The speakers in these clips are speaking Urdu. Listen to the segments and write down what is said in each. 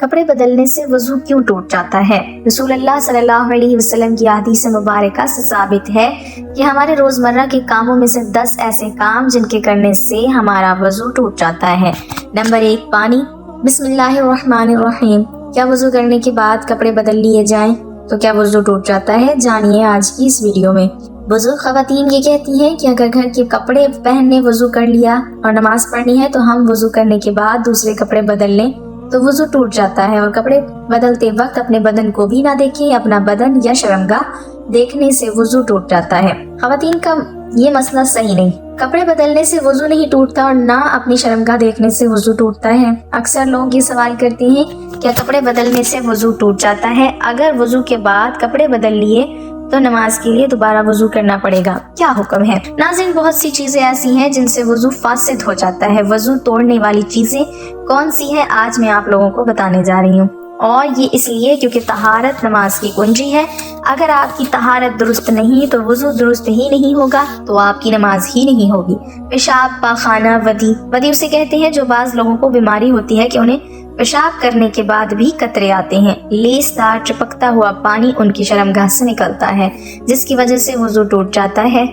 کپڑے بدلنے سے وضو کیوں ٹوٹ جاتا ہے؟ رسول اللہ صلی اللہ علیہ وسلم کی حدیث مبارکہ سے ثابت ہے کہ ہمارے روزمرہ کے کاموں میں سے 10 ایسے کام جن کے کرنے سے ہمارا وضو ٹوٹ جاتا ہے۔ نمبر 1، پانی۔ بسم اللہ الرحمن الرحیم۔ کیا وضو کرنے کے بعد کپڑے بدل لیے جائیں تو کیا وضو ٹوٹ جاتا ہے؟ جانیے آج کی اس ویڈیو میں۔ بزرگ خواتین یہ کہتی ہیں کہ اگر گھر کے کپڑے پہننے وضو کر لیا اور نماز پڑھنی ہے تو ہم وضو کرنے کے بعد دوسرے کپڑے بدل لیں تو وضو ٹوٹ جاتا ہے، اور کپڑے بدلتے وقت اپنے بدن کو بھی نہ دیکھیں، اپنا بدن یا شرمگاہ دیکھنے سے وضو ٹوٹ جاتا ہے۔ خواتین کا یہ مسئلہ صحیح نہیں۔ کپڑے بدلنے سے وضو نہیں ٹوٹتا اور نہ اپنی شرمگاہ دیکھنے سے وضو ٹوٹتا ہے۔ اکثر لوگ یہ سوال کرتے ہیں کیا کپڑے بدلنے سے وضو ٹوٹ جاتا ہے؟ اگر وضو کے بعد کپڑے بدل لیے تو نماز کے لیے دوبارہ وضو کرنا پڑے گا۔ کیا حکم ہے؟ ناظرین، بہت سی چیزیں ایسی ہیں جن سے وضو فاسد ہو جاتا ہے۔ وضو توڑنے والی چیزیں کون سی ہیں آج میں آپ لوگوں کو بتانے جا رہی ہوں، اور یہ اس لیے کیونکہ طہارت نماز کی کنجی ہے۔ اگر آپ کی طہارت درست نہیں تو وضو درست ہی نہیں ہوگا تو آپ کی نماز ہی نہیں ہوگی۔ پیشاب، پاخانہ، ودی اسے کہتے ہیں جو بعض لوگوں کو بیماری ہوتی ہے کہ انہیں پیشاب کرنے کے بعد بھی قطرے آتے ہیں۔ لیس دار چپکتا ہوا پانی ان کی شرمگاہ سے نکلتا ہے جس کی وجہ سے وضو ٹوٹ جاتا ہے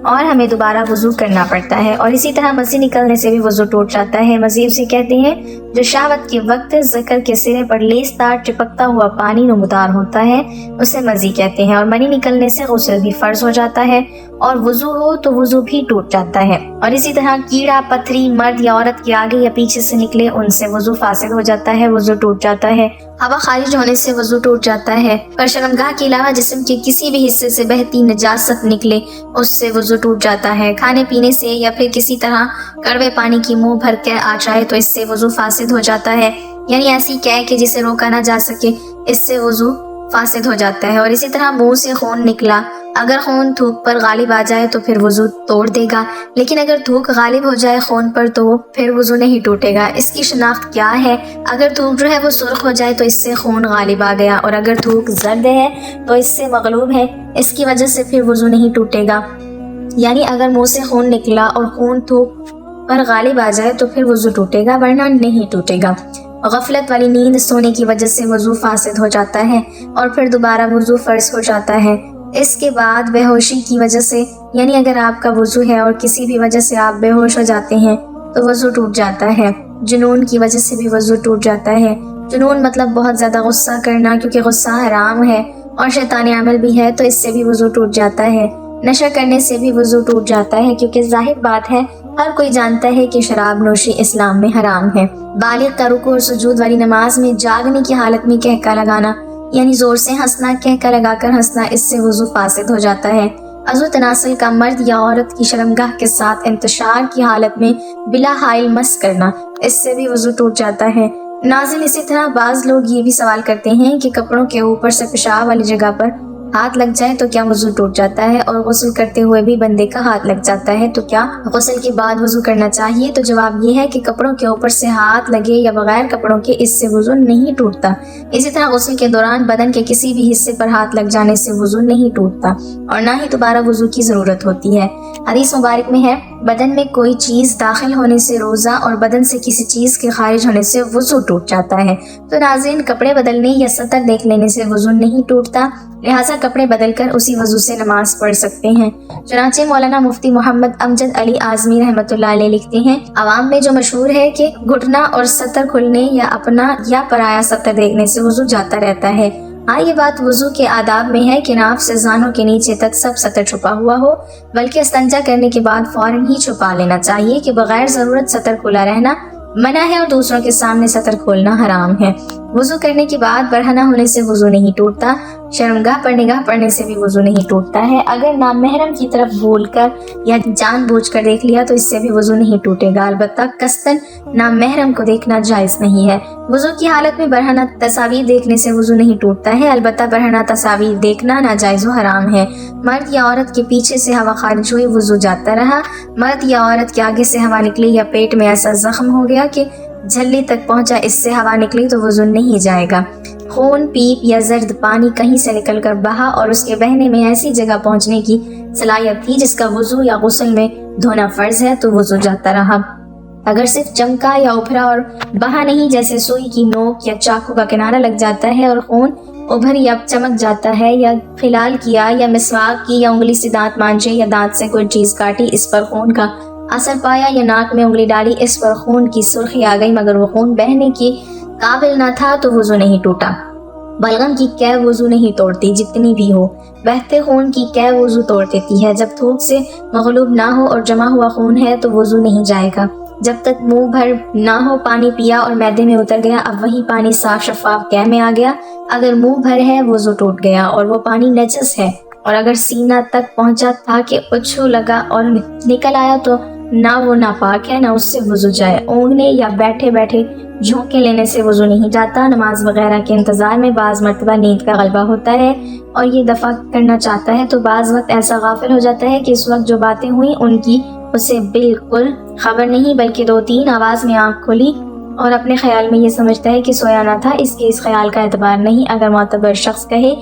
اور ہمیں دوبارہ وضو کرنا پڑتا ہے، اور اسی طرح مزی نکلنے سے بھی وضو ٹوٹ جاتا ہے۔ مزی اسے کہتے ہیں جو شہوت کے وقت ذکر کے سرے پر لیس دار چپکتا ہوا پانی نمودار ہوتا ہے اسے مزی کہتے ہیں، اور منی نکلنے سے غسل بھی فرض ہو جاتا ہے اور وضو ہو تو وضو بھی ٹوٹ جاتا ہے۔ اور اسی طرح کیڑا پتھری مرد یا عورت کے آگے یا پیچھے سے نکلے ان سے وضو فاسد ہو جاتا ہے، وضو ٹوٹ جاتا ہے۔ ہوا خارج ہونے سے وضو ٹوٹ جاتا ہے، پر شرمگاہ کے علاوہ جسم کے کسی بھی حصے سے بہتی نجاست نکلے اس سے وضو ٹوٹ جاتا ہے۔ کھانے پینے سے یا پھر کسی طرح کڑوے پانی کی منہ بھر کے آ جائے تو اس سے وضو فاسد ہو جاتا ہے، یعنی ایسی قے کہ جسے روکا نہ جا سکے، اس سے وضو فاسد ہو جاتا ہے۔ اور اسی طرح منہ سے خون نکلا، اگر خون تھوک پر غالب آ جائے تو پھر وضو توڑ دے گا، لیکن اگر تھوک غالب ہو جائے خون پر تو پھر وضو نہیں ٹوٹے گا۔ اس کی شناخت کیا ہے؟ اگر تھوک جو ہے وہ سرخ ہو جائے تو اس سے خون غالب آ گیا، اور اگر تھوک زرد ہے تو اس سے مغلوب ہے، اس کی وجہ سے پھر وضو نہیں ٹوٹے گا۔ یعنی اگر منہ سے خون نکلا اور خون تھوک پر غالب آ جائے تو پھر وضو ٹوٹے گا، ورنہ نہیں ٹوٹے گا۔ غفلت والی نیند سونے کی وجہ سے وضو فاسد ہو جاتا ہے اور پھر دوبارہ وضو فرض ہو جاتا ہے۔ اس کے بعد بے ہوشی کی وجہ سے، یعنی اگر آپ کا وضو ہے اور کسی بھی وجہ سے آپ بے ہوش ہو جاتے ہیں تو وضو ٹوٹ جاتا ہے۔ جنون کی وجہ سے بھی وضو ٹوٹ جاتا ہے۔ جنون مطلب بہت زیادہ غصہ کرنا، کیونکہ غصہ حرام ہے اور شیطانی عمل بھی ہے تو اس سے بھی وضو ٹوٹ جاتا ہے۔ نشہ کرنے سے بھی وضو ٹوٹ جاتا ہے، کیونکہ ظاہر بات ہے ہر کوئی جانتا ہے کہ شراب نوشی اسلام میں حرام ہے۔ بالغ کا رکوع اور سجود والی نماز میں جاگنے کی حالت میں قہقہ لگانا، یعنی زور سے ہنسنا، قہقہ لگا کر ہنسنا، اس سے وضو فاسد ہو جاتا ہے۔ عضو تناسل کا مرد یا عورت کی شرمگاہ کے ساتھ انتشار کی حالت میں بلا حائل مس کرنا، اس سے بھی وضو ٹوٹ جاتا ہے۔ ناظرین، اسی طرح بعض لوگ یہ بھی سوال کرتے ہیں کہ کپڑوں کے اوپر سے پیشاب والی جگہ پر ہاتھ لگ جائے تو کیا وضو ٹوٹ جاتا ہے، اور غسل کرتے ہوئے بھی بندے کا ہاتھ لگ جاتا ہے تو کیا غسل کے بعد وضو کرنا چاہیے؟ تو جواب یہ ہے کہ کپڑوں کے اوپر سے ہاتھ لگے یا بغیر کپڑوں کے اس سے وضو نہیں ٹوٹتا۔ اسی طرح غسل کے دوران بدن کے کسی بھی حصے پر ہاتھ لگ جانے سے وضو نہیں ٹوٹتا اور نہ ہی دوبارہ وضو کی ضرورت ہوتی ہے۔ حدیث مبارک میں ہے بدن میں کوئی چیز داخل ہونے سے روزہ اور بدن سے کسی چیز کے خارج ہونے سے وضو ٹوٹ جاتا ہے۔ تو ناظرین، کپڑے بدلنے یا سطر دیکھ لینے سے وضو نہیں ٹوٹتا، لہٰذا کپڑے بدل کر اسی وضو سے نماز پڑھ سکتے ہیں۔ چنانچہ مولانا مفتی محمد امجد علی اعظمی رحمۃ اللہ علیہ لکھتے ہیں، عوام میں جو مشہور ہے کہ گھٹنا اور سطر کھلنے یا اپنا یا پرایا سطر دیکھنے سے وضو جاتا رہتا ہے۔ ہاں، یہ بات وضو کے آداب میں ہے کہ ناف سے زانوں کے نیچے تک سب سطر چھپا ہوا ہو، بلکہ استنجا کرنے کے بعد فوراً ہی چھپا لینا چاہیے کہ بغیر ضرورت سطر کھلا رہنا منع ہے اور دوسروں کے سامنے سطر کھولنا حرام ہے۔ وضو کرنے کے بعد برہنہ ہونے سے وضو نہیں ٹوٹتا، شرمگاہ پر نگاہ پڑنے سے بھی وضو نہیں ٹوٹتا ہے۔ اگر نامحرم کی طرف بھول کر یا جان بوجھ کر دیکھ لیا تو اس سے بھی وضو نہیں ٹوٹے گا، البتہ قصداً نامحرم کو دیکھنا جائز نہیں ہے۔ وضو کی حالت میں برہنہ تصاویر دیکھنے سے وضو نہیں ٹوٹتا ہے، البتہ برہنہ تصاویر دیکھنا ناجائز و حرام ہے۔ مرد یا عورت کے پیچھے سے ہوا خارج ہوئی وضو جاتا رہا، مرد یا عورت کے آگے سے ہوا نکلی یا پیٹ میں ایسا زخم ہو گیا کہ جھلی تک پہنچا، اس سے ہوا نکلی تو وضو نہیں جائے گا۔ خون، پیپ یا زرد پانی کہیں سے نکل کر بہا اور اس کے بہنے میں ایسی جگہ پہنچنے کی صلاحیت تھی جس کا وضو یا غسل میں دھونا فرض ہے تو وضو جاتا رہا۔ اگر صرف چمکا یا ابھرا اور بہا نہیں، جیسے سوئی کی نوک یا چاقو کا کنارہ لگ جاتا ہے اور خون ابھر یا چمک جاتا ہے، یا خلال کیا یا مسواک کی یا انگلی سے دانت مانجے یا دانت سے کوئی چیز کاٹی، اس پر خون کا اثر پایا، یا ناک میں انگلی ڈالی، اس پر خون کی سرخی آ گئی مگر وہ خون بہنے کے قابل نہ تھا تو وضو نہیں ٹوٹا۔ بلغم کی قے وضو نہیں توڑتی، جتنی بھی ہو۔ بہتے خون کی قے وضو توڑ دیتی ہے۔ جب تھوک سے مغلوب نہ ہو اور جمع ہوا خون ہے تو وضو نہیں جائے گا۔ جب تک منہ بھر نہ ہو، پانی پیا اور معدے میں اتر گیا، اب وہی پانی صاف شفاف قے میں آ گیا، اگر منہ بھر ہے وضو ٹوٹ گیا اور وہ پانی نجس ہے، اور اگر سینہ تک پہنچا تھا کہ اچھو لگا اور نکل آیا تو نہ وہ ناپاک ہے نہ اس سے وضو جائے۔ اونگنے یا بیٹھے بیٹھے جھونکے لینے سے وضو نہیں جاتا۔ نماز وغیرہ کے انتظار میں بعض مرتبہ نیند کا غلبہ ہوتا ہے اور یہ دفع کرنا چاہتا ہے تو بعض وقت ایسا غافل ہو جاتا ہے کہ اس وقت جو باتیں ہوئیں ان کی اسے بالکل خبر نہیں، بلکہ 2-3 آواز میں آنکھ کھلی اور اپنے خیال میں یہ سمجھتا ہے کہ سویا نہ تھا۔ اس کے اس خیال کا اعتبار نہیں۔ اگر معتبر شخص کہے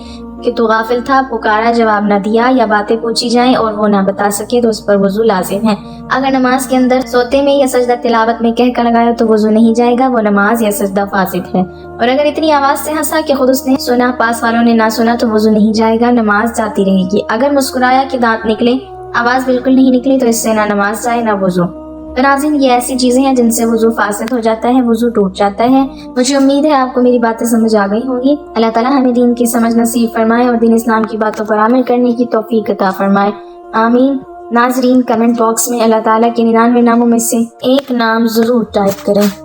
کہ تو غافل تھا، پکارا جواب نہ دیا، یا باتیں پوچھی جائیں اور وہ نہ بتا سکے تو اس پر وضو لازم ہے۔ اگر نماز کے اندر سوتے میں یا سجدہ تلاوت میں کہہ کر لگایا تو وضو نہیں جائے گا، وہ نماز یا سجدہ فاسد ہے۔ اور اگر اتنی آواز سے ہنسا کہ خود اس نے سنا، پاس والوں نے نہ سنا تو وضو نہیں جائے گا، نماز جاتی رہے گی۔ اگر مسکرایا کہ دانت نکلے، آواز بالکل نہیں نکلی تو اس سے نہ نماز جائے نہ وضو۔ تو ناظرین، یہ ایسی چیزیں ہیں جن سے وضو فاسد ہو جاتا ہے، وضو ٹوٹ جاتا ہے۔ مجھے امید ہے آپ کو میری باتیں سمجھ آ گئی ہوں گی۔ اللہ تعالیٰ ہمیں دین کی سمجھ نصیب فرمائے اور دین اسلام کی باتوں پر عمل کرنے کی توفیق عطا فرمائے، آمین۔ ناظرین، کمنٹ باکس میں اللہ تعالیٰ کے 99 ناموں میں سے ایک نام ضرور ٹائپ کریں۔